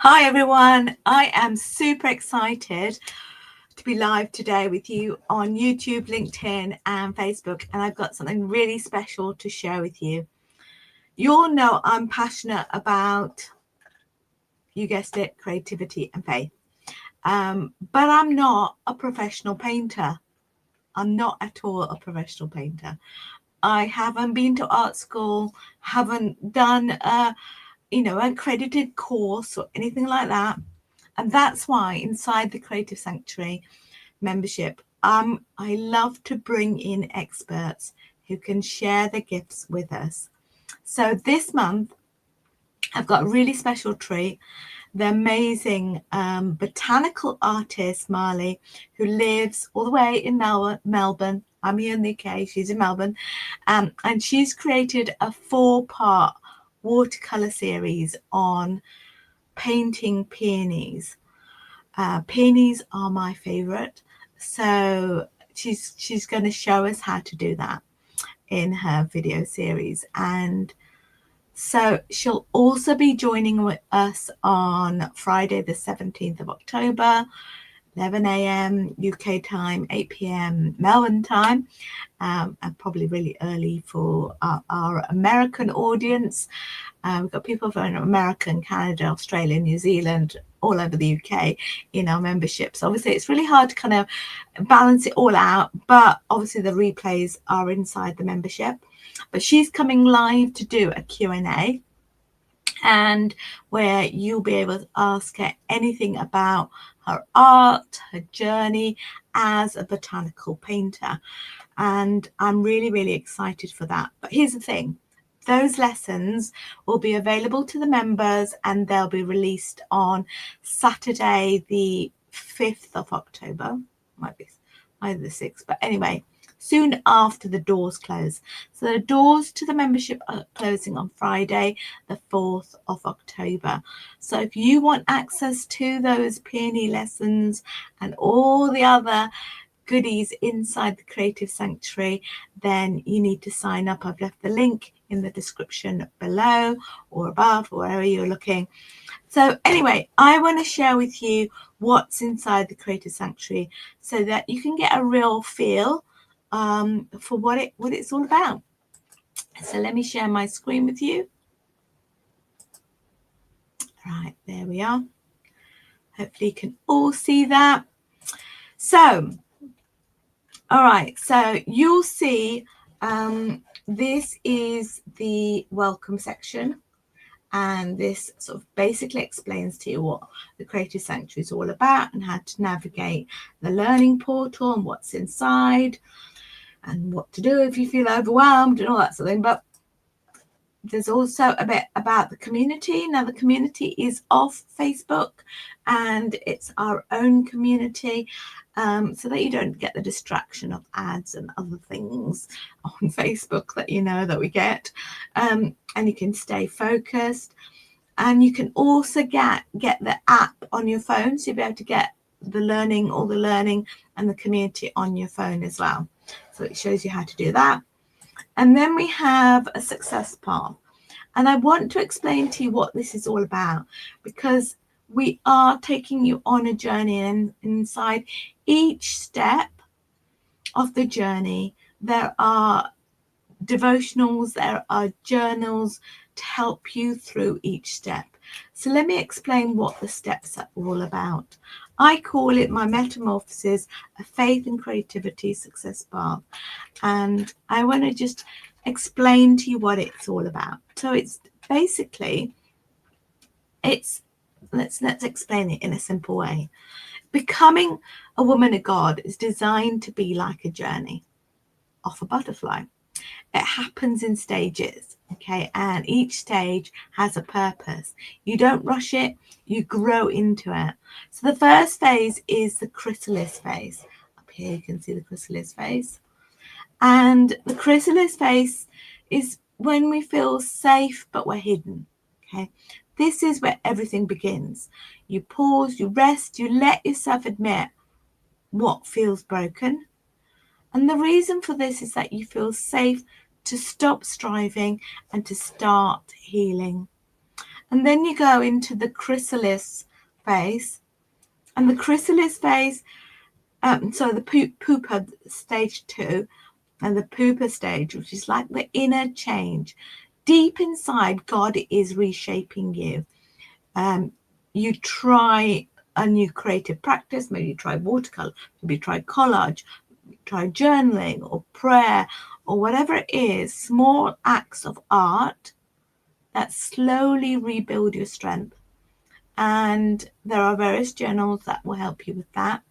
Hi everyone, I am super excited to be live today with you on YouTube, LinkedIn and Facebook, and I've got something really special to share with you. You all know I'm passionate about, you guessed it, creativity and faith, but I'm not a professional painter. I'm not at all a professional painter. I haven't been to art school, haven't done a accredited course or anything like that. And that's why inside the Creative Sanctuary membership, I love to bring in experts who can share their gifts with us. So this month, I've got a really special treat. The amazing botanical artist, Marley, who lives all the way in Melbourne. I'm here in the UK, she's in Melbourne. And she's created a 4-part watercolour series on painting peonies. Peonies are my favourite, so she's going to show us how to do that in her video series. And so she'll also be joining with us on Friday the 17th of October, 11 a.m. UK time, 8 p.m. Melbourne time, and probably really early for our American audience. We've got people from America, Canada, Australia, New Zealand, all over the UK in our memberships. Obviously, it's really hard to kind of balance it all out, but obviously the replays are inside the membership. But she's coming live to do a Q&A, and where you'll be able to ask her anything about her art, her journey as a botanical painter. And I'm really, really excited for that. But here's the thing. Those lessons will be available to the members and they'll be released on Saturday, the 5th of October. Might be either the 6th, but anyway, soon after the doors close. So the doors to the membership are closing on Friday, the 4th of October. So if you want access to those peony lessons and all the other goodies inside the Creative Sanctuary, then you need to sign up. I've left the link in the description below or above, wherever you're looking. So anyway, I want to share with you what's inside the Creative Sanctuary so that you can get a real feel for what it's all about. So let me share my screen with you. Right, there we are. Hopefully you can all see that. So all right, so you'll see this is the welcome section, and this sort of basically explains to you what the Creative Sanctuary is all about and how to navigate the learning portal and what's inside and what to do if you feel overwhelmed and all that sort of thing. But there's also a bit about the community. Now, the community is off Facebook and it's our own community, so that you don't get the distraction of ads and other things on Facebook that you know that we get, and you can stay focused. And you can also get the app on your phone, so you'll be able to get the learning, all the learning and the community on your phone as well. So it shows you how to do that. And then we have a success path. And I want to explain to you what this is all about, because we are taking you on a journey, and inside each step of the journey, there are devotionals, there are journals to help you through each step. So let me explain what the steps are all about. I call it my metamorphosis, a faith and creativity success path. And I want to just explain to you what it's all about. So it's basically, let's explain it in a simple way. Becoming a woman of God is designed to be like a journey of a butterfly. It happens in stages, okay, and each stage has a purpose. You don't rush it, you grow into it. So the first phase is the chrysalis phase. Up here you can see the chrysalis phase. And the chrysalis phase is when we feel safe but we're hidden, okay. This is where everything begins. You pause, you rest, you let yourself admit what feels broken. And the reason for this is that you feel safe to stop striving and to start healing. And then you go into the chrysalis phase. And the chrysalis phase, so the pupa stage 2 and the pupa stage, which is like the inner change. Deep inside, God is reshaping you. You try a new creative practice. Maybe you try watercolor, maybe you try collage, try journaling or prayer or whatever it is, small acts of art that slowly rebuild your strength. And there are various journals that will help you with that.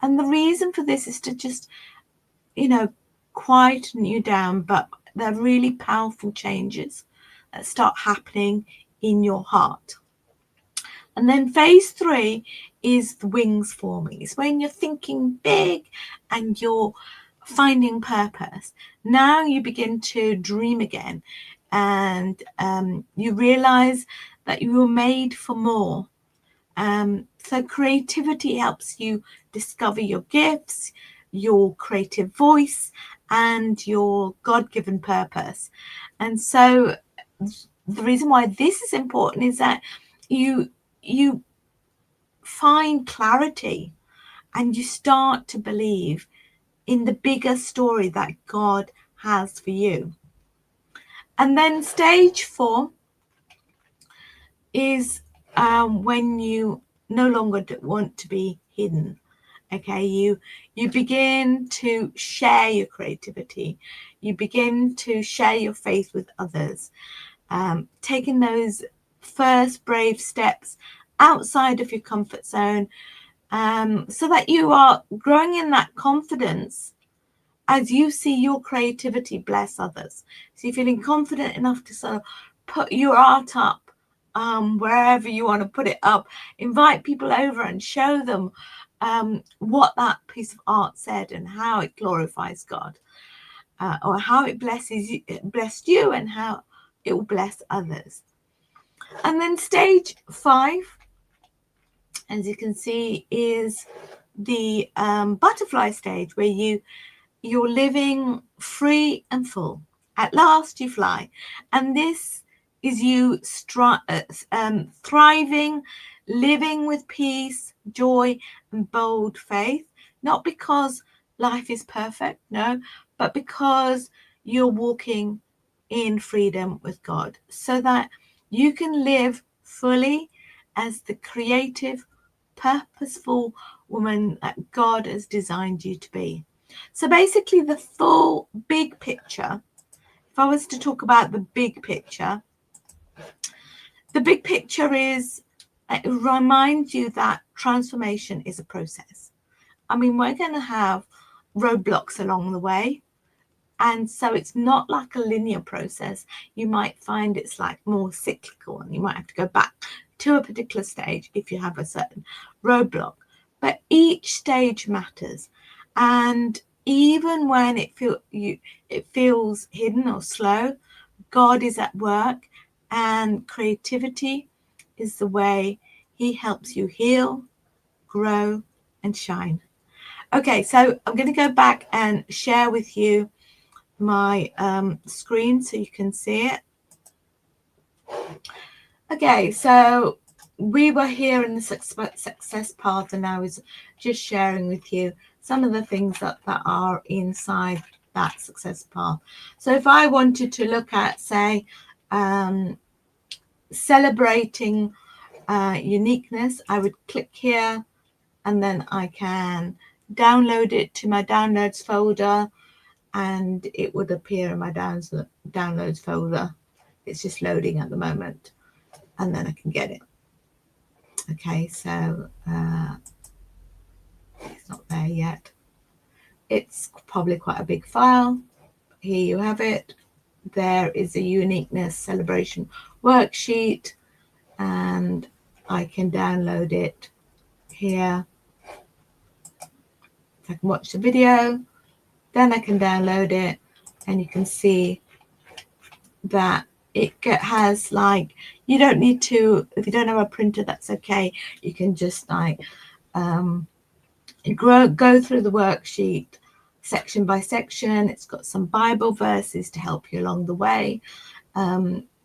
And the reason for this is to just, quieten you down, but they're really powerful changes that start happening in your heart. And then phase 3 is the wings forming. It's when you're thinking big and you're finding purpose. Now you begin to dream again, and you realize that you were made for more. So creativity helps you discover your gifts, your creative voice, and your God-given purpose. And so the reason why this is important is that you find clarity and you start to believe in the bigger story that God has for you. And then stage 4 is when you no longer want to be hidden. Okay, you begin to share your creativity. You begin to share your faith with others, taking those first brave steps outside of your comfort zone, so that you are growing in that confidence as you see your creativity bless others. So you're feeling confident enough to sort of put your art up wherever you want to put it up, invite people over and show them what that piece of art said and how it glorifies God, or how it blessed you and how it will bless others. And then stage 5, as you can see, is the butterfly stage, where you're living free and full. At last you fly. And this is you thriving, living with peace, joy, and bold faith. Not because life is perfect, no, but because you're walking in freedom with God, so that you can live fully as the creative, purposeful woman that God has designed you to be. So basically, the full big picture, if I was to talk about the big picture is, it reminds you that transformation is a process. I mean, we're going to have roadblocks along the way. And so it's not like a linear process. You might find it's like more cyclical, and you might have to go back to a particular stage if you have a certain roadblock. But each stage matters. And even when it feels hidden or slow, God is at work, and creativity is the way he helps you heal, grow, and shine. Okay, so I'm going to go back and share with you my screen so you can see it. Okay, so we were here in the success path, and I was just sharing with you some of the things that are inside that success path. So if I wanted to look at, say, celebrating uniqueness, I would click here, and then I can download it to my downloads folder, and it would appear in my downloads folder. It's just loading at the moment, and then I can get it. Okay, so it's not there yet. It's probably quite a big file. Here you have it. There is a uniqueness celebration worksheet, and I can download it here. I can watch the video, then I can download it, and you can see that it has, like, you don't need to, if you don't have a printer, that's okay. You can just like go through the worksheet section by section. It's got some Bible verses to help you along the way.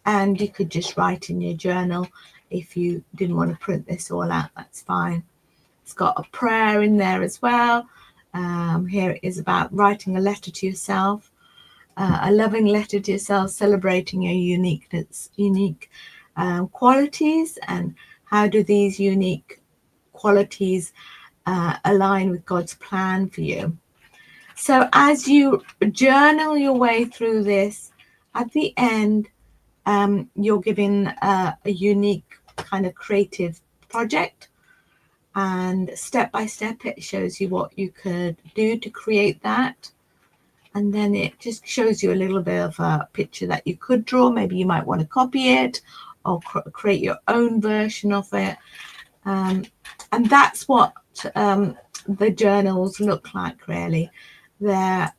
and you could just write in your journal. If you didn't want to print this all out, that's fine. It's got a prayer in there as well. Here it is about writing a letter to yourself, a loving letter to yourself, celebrating your unique qualities, and how do these unique qualities align with God's plan for you. So as you journal your way through this, at the end, you're given a unique kind of creative project, and step by step it shows you what you could do to create that. And then it just shows you a little bit of a picture that you could draw. Maybe you might want to copy it or create your own version of it. And that's what the journals look like, really. They're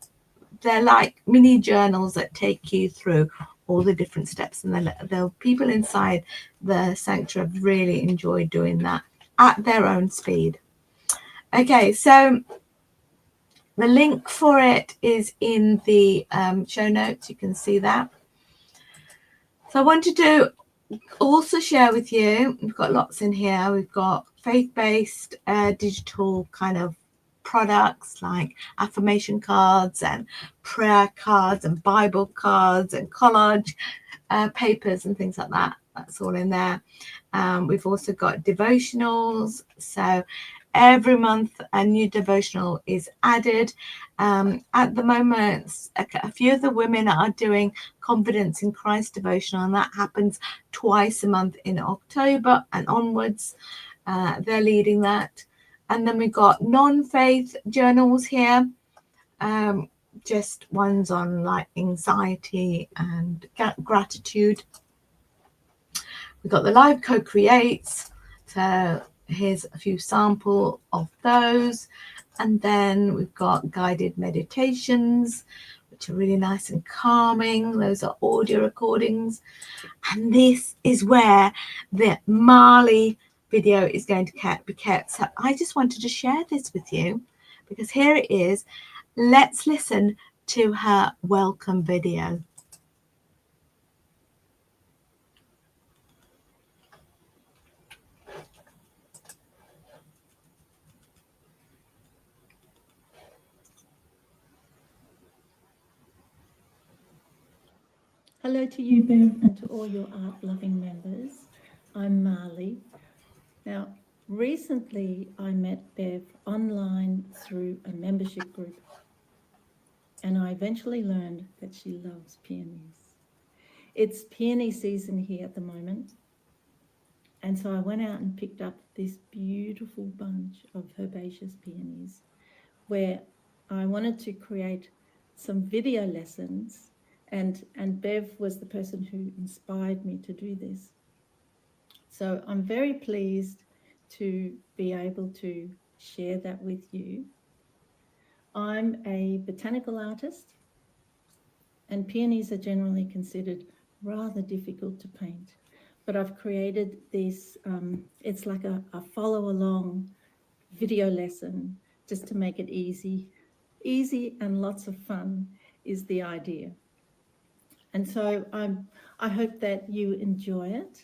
like mini journals that take you through all the different steps, and the people inside the sanctuary have really enjoyed doing that at their own speed. Okay, so the link for it is in the show notes. You can see that. So I wanted to also share with you, we've got lots in here. We've got faith-based digital kind of products like affirmation cards and prayer cards and Bible cards and collage papers and things like that. That's all in there. We've also got devotionals. So every month a new devotional is added. At the moment, a few of the women are doing Confidence in Christ devotional, and that happens twice a month in October and onwards. They're leading that. And then we've got non-faith journals here, just ones on like anxiety and gratitude. We've got the live co-creates, so here's a few sample of those. And then we've got guided meditations, which are really nice and calming. Those are audio recordings. And this is where the Marley video is going to be kept. So I just wanted to share this with you because here it is. Let's listen to her welcome video. Hello to you, Bev, and to all your art-loving members. I'm Marley. Now, recently I met Bev online through a membership group, and I eventually learned that she loves peonies. It's peony season here at the moment, and so I went out and picked up this beautiful bunch of herbaceous peonies where I wanted to create some video lessons. And Bev was the person who inspired me to do this. So I'm very pleased to be able to share that with you. I'm a botanical artist, and peonies are generally considered rather difficult to paint. But I've created this, it's like a follow-along video lesson just to make it easy. Easy and lots of fun is the idea. And so I hope that you enjoy it.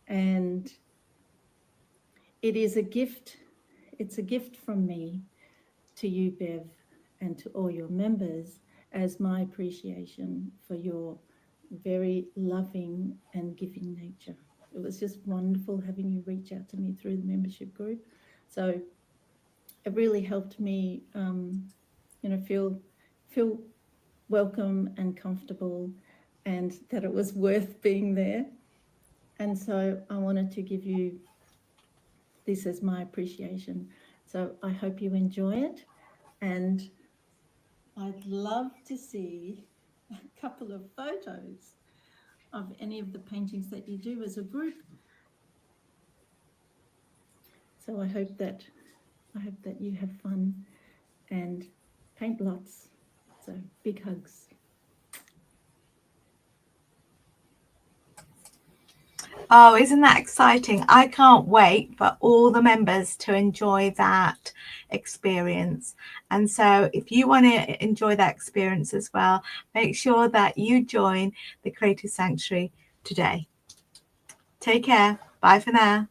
And it is a gift. It's a gift from me to you, Bev, and to all your members as my appreciation for your very loving and giving nature. It was just wonderful having you reach out to me through the membership group. So it really helped me, feel welcome and comfortable, and that it was worth being there. And so I wanted to give you this as my appreciation. So I hope you enjoy it, and I'd love to see a couple of photos of any of the paintings that you do as a group. So I hope that you have fun and paint lots. So big hugs. Oh, isn't that exciting? I can't wait for all the members to enjoy that experience. And so if you want to enjoy that experience as well, make sure that you join the Creative Sanctuary today. Take care. Bye for now.